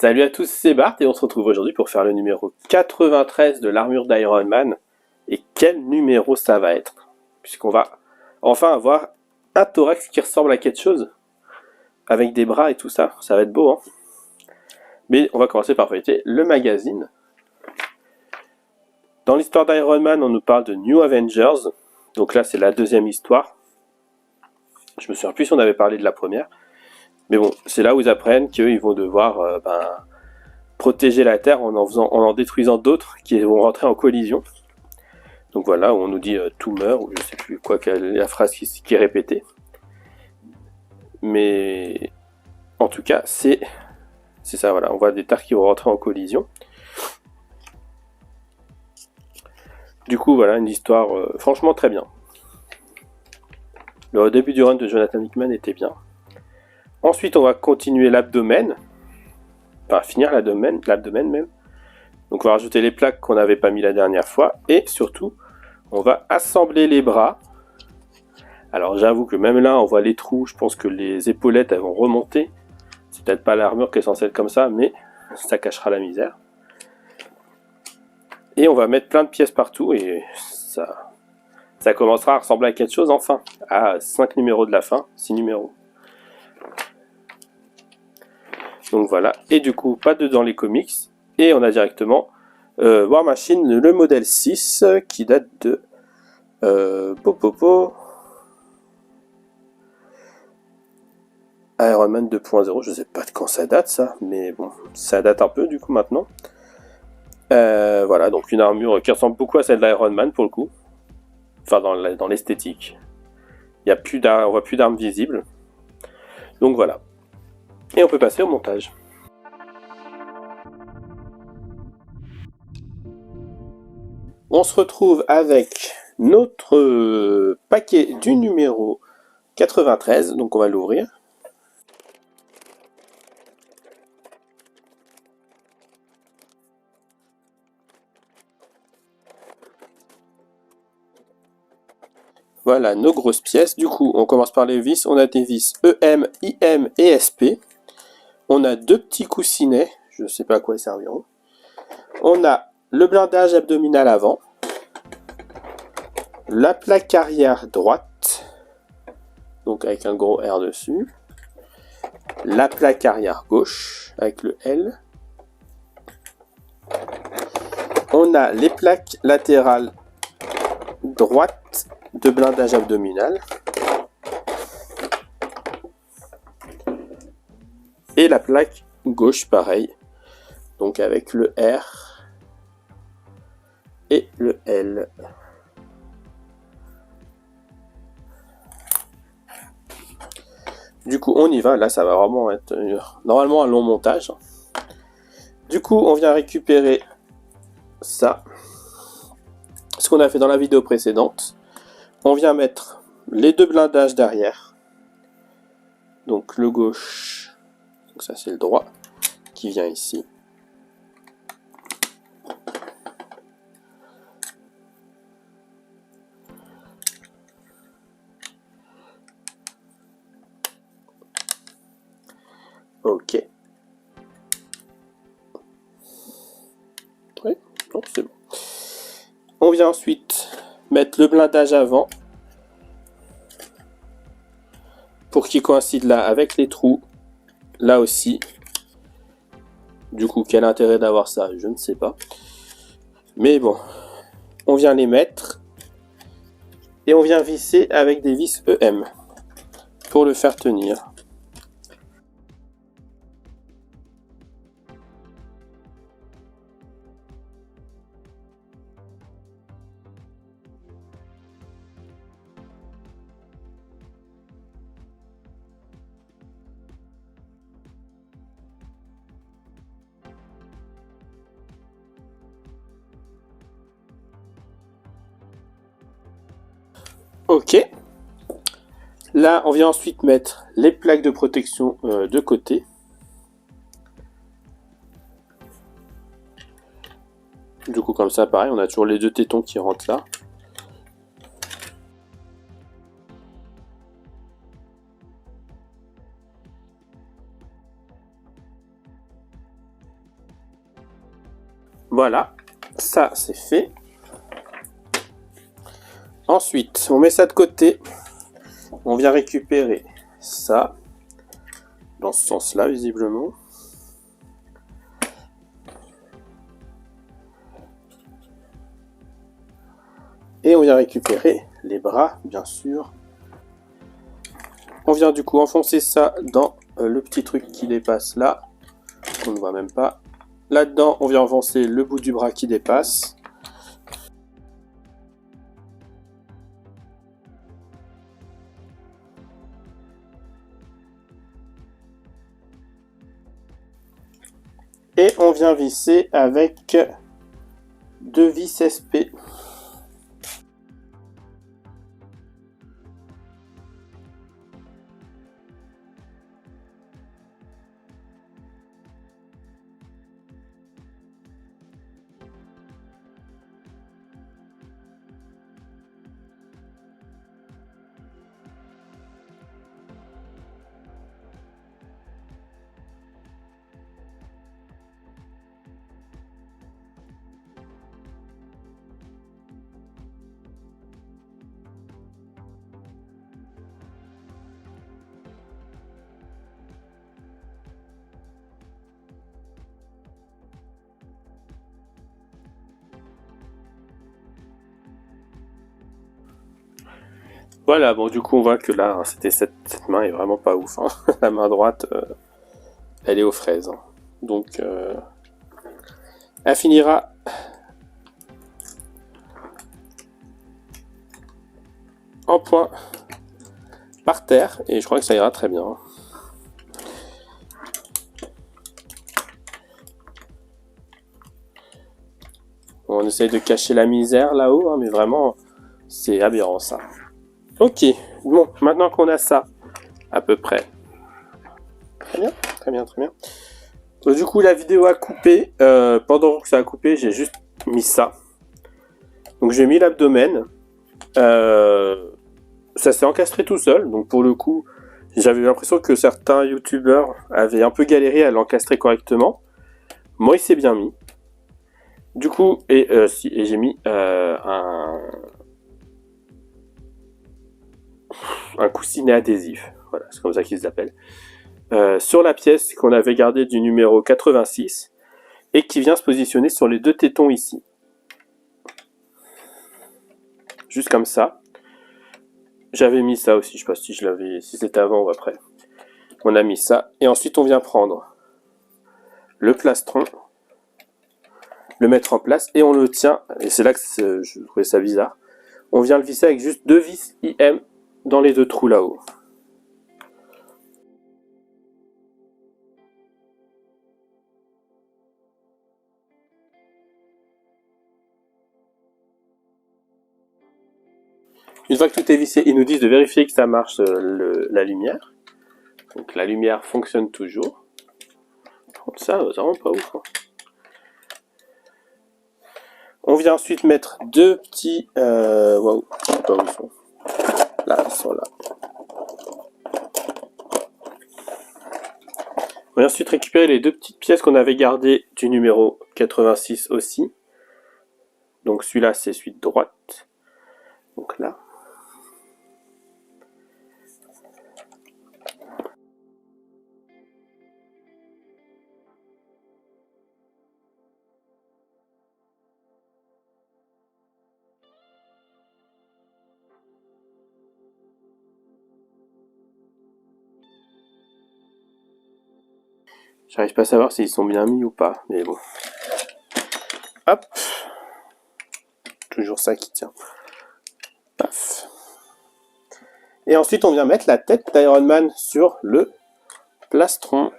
Salut à tous, c'est Bart et on se retrouve aujourd'hui pour faire le numéro 93 de l'armure d'Iron Man. Et quel numéro ça va être? Puisqu'on va enfin avoir un thorax qui ressemble à quelque chose, avec des bras et tout ça. Ça va être beau, hein. Mais on va commencer par feuilleter le magazine. Dans l'histoire d'Iron Man, on nous parle de New Avengers. Donc là, c'est la deuxième histoire. Je me souviens plus si on avait parlé de la première. Mais bon, c'est là où ils apprennent qu'ils vont devoir protéger la Terre en en détruisant d'autres qui vont rentrer en collision. Donc voilà, on nous dit tout meurt, ou je sais plus quoi, la phrase qui est répétée. Mais en tout cas, c'est ça, voilà. On voit des terres qui vont rentrer en collision. Du coup, voilà, une histoire franchement très bien. Le début du run de Jonathan Hickman était bien. Ensuite, on va continuer l'abdomen. Enfin, finir l'abdomen même. Donc on va rajouter les plaques qu'on n'avait pas mis la dernière fois. Et surtout, on va assembler les bras. Alors j'avoue que même là, on voit les trous. Je pense que les épaulettes, elles vont remonter. C'est peut-être pas l'armure qui est censée être comme ça, mais ça cachera la misère. Et on va mettre plein de pièces partout et ça commencera à ressembler à quelque chose enfin. À 5 numéros de la fin, 6 numéros. Donc voilà, et du coup, pas de dans les comics. Et on a directement War Machine, le modèle 6, qui date de... Iron Man 2.0, je sais pas de quand ça date ça, mais bon, ça date un peu du coup maintenant. Voilà, donc une armure qui ressemble beaucoup à celle d'Iron Man pour le coup. Enfin, dans l'esthétique. On voit plus d'armes visibles. Donc voilà. Et on peut passer au montage. On se retrouve avec notre paquet du numéro 93, donc on va l'ouvrir. Voilà nos grosses pièces. Du coup, on commence par les vis. On a des vis EM, IM et SP. On a deux petits coussinets. Je ne sais pas à quoi ils serviront. On a le blindage abdominal avant. La plaque arrière droite. Donc avec un gros R dessus. La plaque arrière gauche avec le L. On a les plaques latérales droite de blindage abdominal. Et la plaque gauche pareil. Donc avec le R et le L. Du coup, on y va. Là, ça va vraiment être normalement un long montage. Du coup, on vient récupérer ça. Ce qu'on a fait dans la vidéo précédente. On vient mettre les deux blindages derrière. Donc le gauche, donc ça c'est le droit, qui vient ici. Ok. Oui, donc c'est bon. On vient ensuite mettre le blindage avant pour qu'il coïncide là avec les trous, là aussi. Du coup, quel intérêt d'avoir ça, je ne sais pas. Mais bon, on vient les mettre et on vient visser avec des vis EM pour le faire tenir. Ok. Là, on vient ensuite mettre les plaques de protection de côté. Du coup, comme ça, pareil, on a toujours les deux tétons qui rentrent là. Voilà, ça c'est fait. Ensuite, on met ça de côté. On vient récupérer ça. Dans ce sens-là, visiblement. Et on vient récupérer les bras, bien sûr. On vient du coup enfoncer ça dans le petit truc qui dépasse là. On ne voit même pas. Là-dedans, on vient enfoncer le bout du bras qui dépasse. Et on vient visser avec 2 vis SP. Voilà, bon du coup on voit que là, c'était cette main est vraiment pas ouf. Hein. La main droite, elle est aux fraises. Hein. Donc, elle finira en point par terre. Et je crois que ça ira très bien. Hein. On essaye de cacher la misère là-haut, hein, mais vraiment, c'est aberrant ça. Ok, bon, maintenant qu'on a ça, à peu près. Très bien, très bien, très bien. Donc, du coup, la vidéo a coupé. Pendant que ça a coupé, j'ai juste mis ça. Donc, j'ai mis l'abdomen. Ça s'est encastré tout seul. Donc, pour le coup, j'avais l'impression que certains youtubeurs avaient un peu galéré à l'encastrer correctement. Moi, il s'est bien mis. Du coup, et j'ai mis un coussinet adhésif. Voilà, c'est comme ça qu'ils s'appellent. Sur la pièce qu'on avait gardée du numéro 86 et qui vient se positionner sur les 2 tétons ici. Juste comme ça. J'avais mis ça aussi, je sais pas si je l'avais, si c'était avant ou après. On a mis ça et ensuite on vient prendre le plastron, le mettre en place et on le tient. Et c'est là que je trouvais ça bizarre. On vient le visser avec juste 2 vis IM dans les 2 trous là-haut. Une fois que tout est vissé, ils nous disent de vérifier que ça marche la lumière. Donc la lumière fonctionne toujours. Ça, c'est vraiment pas ouf. Hein. On vient ensuite mettre 2 petits... Waouh, je sais pas où ils sont. Là, ils sont là. On vient ensuite récupérer les 2 petites pièces qu'on avait gardées du numéro 86 aussi. Donc celui-là, c'est celui de droite. Donc là. J'arrive pas à savoir s'ils sont bien mis ou pas, mais bon. Hop. Toujours ça qui tient. Paf. Et ensuite, on vient mettre la tête d'Iron Man sur le plastron.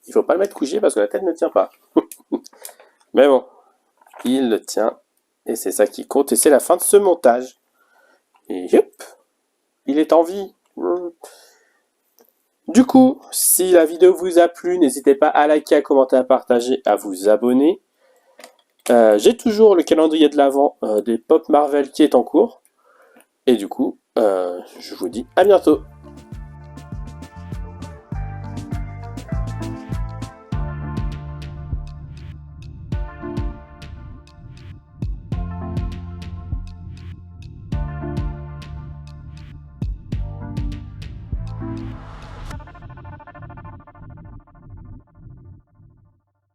Il faut pas le mettre couché parce que la tête ne tient pas. Mais bon, il le tient. Et c'est ça qui compte. Et c'est la fin de ce montage. Et hop, il est en vie. Du coup, si la vidéo vous a plu, n'hésitez pas à liker, à commenter, à partager, à vous abonner. J'ai toujours le calendrier de l'Avent des Pop Marvel qui est en cours. Et du coup, je vous dis à bientôt.